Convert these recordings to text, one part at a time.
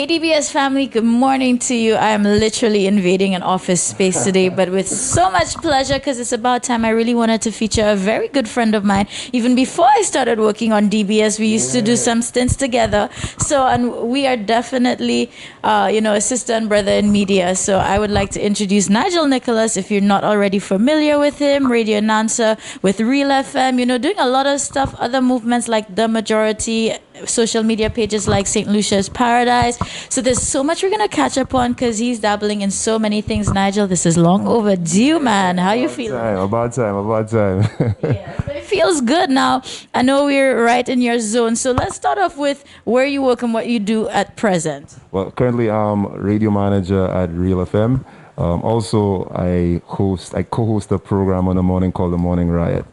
DBS family, good morning to you. I am literally invading an office space today, but with so much pleasure because it's about time. I really wanted to feature a very good friend of mine. Even before I started working on DBS, we used to do some stints together. So, and we are definitely, a sister and brother in media. So I would like to introduce Nigel Nicholas, if you're not already familiar with him, radio announcer with Real FM, doing a lot of stuff, other movements like The Majority, social media pages like St. Lucia's Paradise. So there's so much we're gonna catch up on because he's dabbling in so many things. Nigel, this is long overdue, man. How you feeling? About time. Yeah, but it feels good now. I know we're right in your zone. So let's start off with where you work and what you do at present. Well, currently I'm radio manager at Real FM. Also, I co-host a program on the morning called The Morning Riot.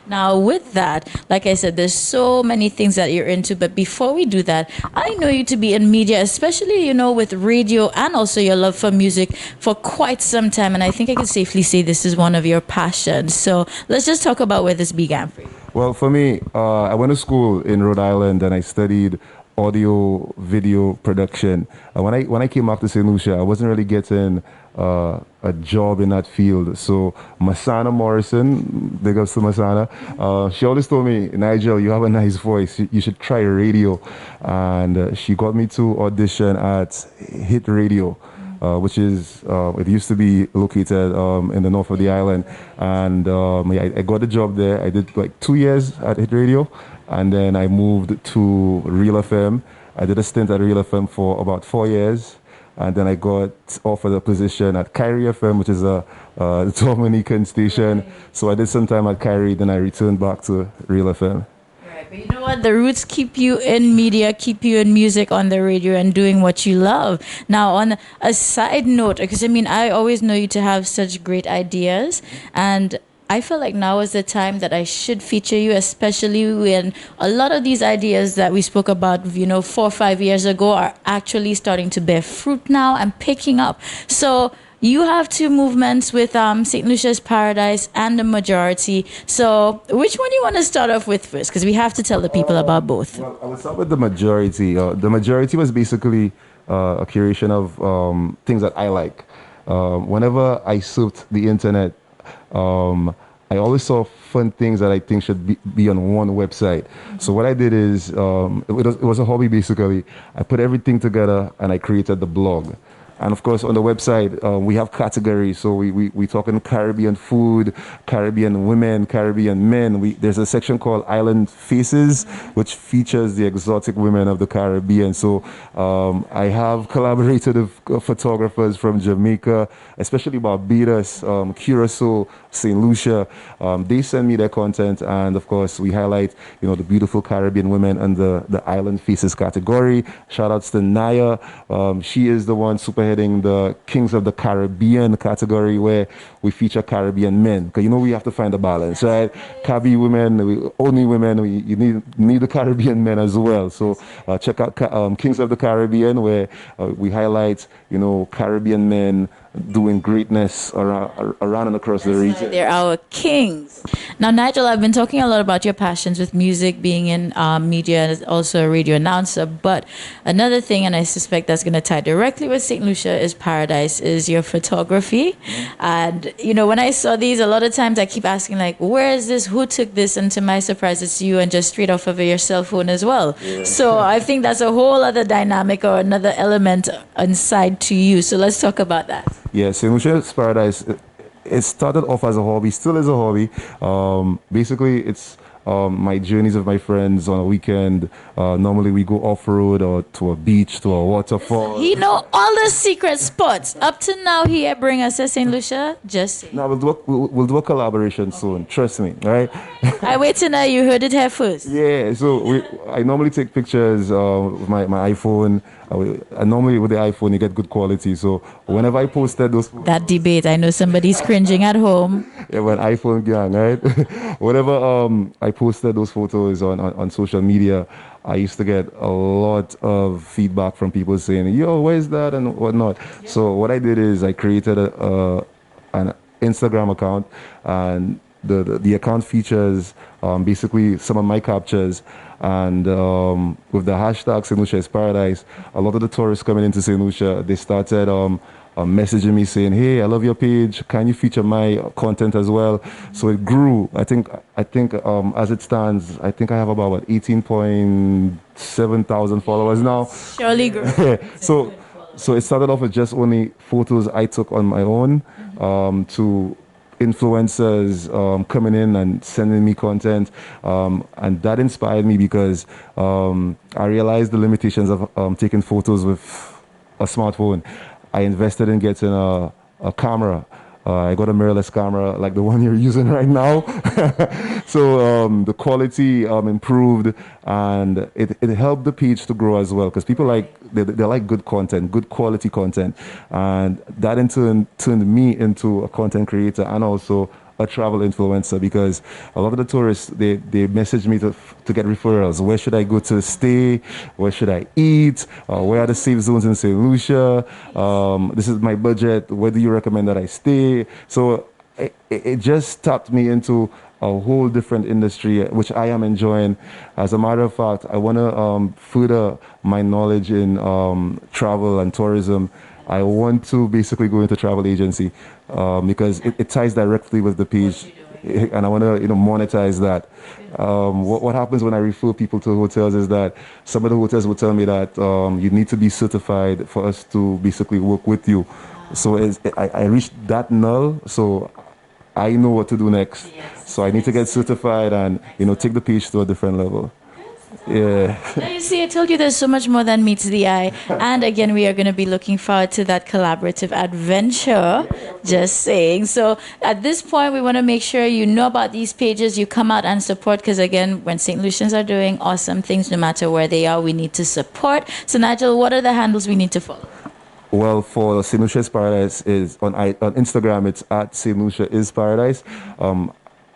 Now, with that, like I said, there's so many things that you're into. But before we do that, I know you to be in media, especially, with radio and also your love for music for quite some time. And I think I can safely say this is one of your passions. So let's just talk about where this began for you. Well, for me, I went to school in Rhode Island and I studied audio video production. When I came back to St. Lucia, I wasn't really getting a job in that field. So Masana Morrison, big ups to Masana, she always told me, Nigel, you have a nice voice. You should try radio. And she got me to audition at Hit Radio. Which is, it used to be located in the north of the island. And I got the job there. I did like 2 years at Hit Radio. And then I moved to Real FM. I did a stint at Real FM for about 4 years. And then I got offered a position at Kyrie FM, which is a Dominican station. So I did some time at Kyrie, then I returned back to Real FM. Right, but you know what? The roots keep you in media, keep you in music on the radio and doing what you love. Now, on a side note, because I always know you to have such great ideas, and I feel like now is the time that I should feature you, especially when a lot of these ideas that we spoke about, 4 or 5 years ago are actually starting to bear fruit now and picking up. So you have two movements with St. Lucia's Paradise and The Majority. So which one do you want to start off with first? Because we have to tell the people about both. Well, I will start with The Majority. The Majority was basically a curation of things that I like. Whenever I surfed the internet, I always saw fun things that I think should be on one website. So what I did is, it was a hobby basically. I put everything together and I created the blog. And of course, on the website, we have categories. So we talking Caribbean food, Caribbean women, Caribbean men. There's a section called Island Faces, which features the exotic women of the Caribbean. So I have collaborated with photographers from Jamaica, especially Barbados, Curacao, St. Lucia. They send me their content. And of course, we highlight, the beautiful Caribbean women under the Island Faces category. Shout outs to Naya. She is the one spearheading the Kings of the Caribbean category, where we feature Caribbean men, because we have to find a balance, right? Caribbean women, only women, you need the Caribbean men as well. So check out Kings of the Caribbean, where we highlight Caribbean men doing greatness around and across the region. They're our kings. Now, Nigel, I've been talking a lot about your passions with music, being in media, and also a radio announcer. But another thing, and I suspect that's going to tie directly with St. Lucia's Paradise, is your photography. And, when I saw these, a lot of times I keep asking, like, where is this? Who took this? And to my surprise, it's you, and just straight off of your cell phone as well. Yeah. So I think that's a whole other dynamic or another element inside to you. So let's talk about that. Yeah, St. Lucia's Paradise, it started off as a hobby, still is a hobby. Basically, it's my journeys with my friends on a weekend. Normally we go off-road or to a beach, to a waterfall. He know all the secret spots. Up to now, he bring us to St. Lucia. Just say. No, we'll do a collaboration soon. Trust me, right? I wait till now. You heard it here first. Yeah, so I normally take pictures with my iPhone. And normally with the iPhone, you get good quality. So whenever I posted those... That debate, I know somebody's cringing at home. Yeah, when iPhone gang, right? Whenever I posted those photos on social media, I used to get a lot of feedback from people saying, yo, where's that and whatnot. So what I did is I created an Instagram account, and the account features basically some of my captures, and with the hashtag St. Lucia is Paradise, a lot of the tourists coming into St. Lucia, they started messaging me saying, "Hey, I love your page. Can you feature my content as well?" So it grew. I think as it stands, I think I have about what, 18.7 thousand followers now. Surely grow. so so it started off with just only photos I took on my own, to influencers coming in and sending me content, and that inspired me because I realized the limitations of taking photos with a smartphone. I invested in getting a camera. I got a mirrorless camera like the one you're using right now. So the quality improved, and it helped the page to grow as well, because people they like good content, good quality content, and that in turn turned me into a content creator and also a travel influencer, because a lot of the tourists, they message me to get referrals. Where should I go to stay? Where should I eat? Where are the safe zones in St. Lucia? This is my budget. Where do you recommend that I stay? So it just tapped me into a whole different industry, which I am enjoying. As a matter of fact, I want to further my knowledge in travel and tourism. I want to basically go into travel agency, because it ties directly with the page, and I want to monetize that. What happens when I refer people to hotels is that some of the hotels will tell me that you need to be certified for us to basically work with you. So I reached that null, so I know what to do next. So I need to get certified and take the page to a different level. Yeah. Now you see, I told you there's so much more than meets the eye. And again, we are going to be looking forward to that collaborative adventure. Just saying. So at this point, we want to make sure you know about these pages, you come out and support, because again, when St. Lucians are doing awesome things, no matter where they are, we need to support. So Nigel, what are the handles we need to follow? Well, for St. Lucia is Paradise is on Instagram. It's at St. Lucia is Paradise.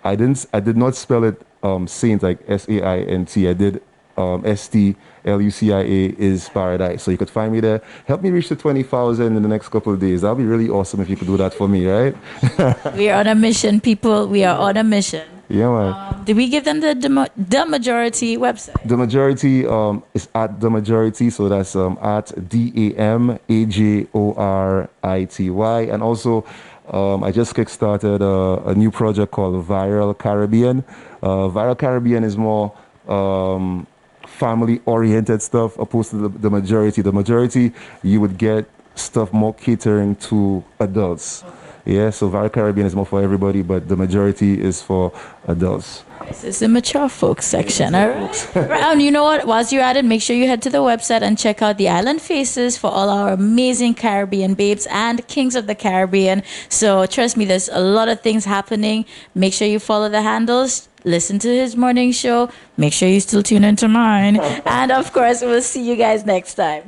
I did not spell it Saint like Saint. I did STLUCIA is Paradise. So you could find me there. Help me reach the 20,000 in the next couple of days. That'll be really awesome if you could do that for me, right? We are on a mission, people. We are on a mission. Yeah, man. Did we give them the majority website? The majority is at the majority, so that's at DAMAJORITY, and also I just kickstarted a new project called Viral Caribbean. Viral Caribbean is more family-oriented stuff opposed to the majority. The majority, you would get stuff more catering to adults. Yeah, so Viral Caribbean is more for everybody, but the majority is for adults. This is the mature folks section, all right? And you know what? Whilst you're at it, make sure you head to the website and check out the Island Faces for all our amazing Caribbean babes and kings of the Caribbean. So trust me, there's a lot of things happening. Make sure you follow the handles. Listen to his morning show. Make sure you still tune into mine. And of course, we'll see you guys next time.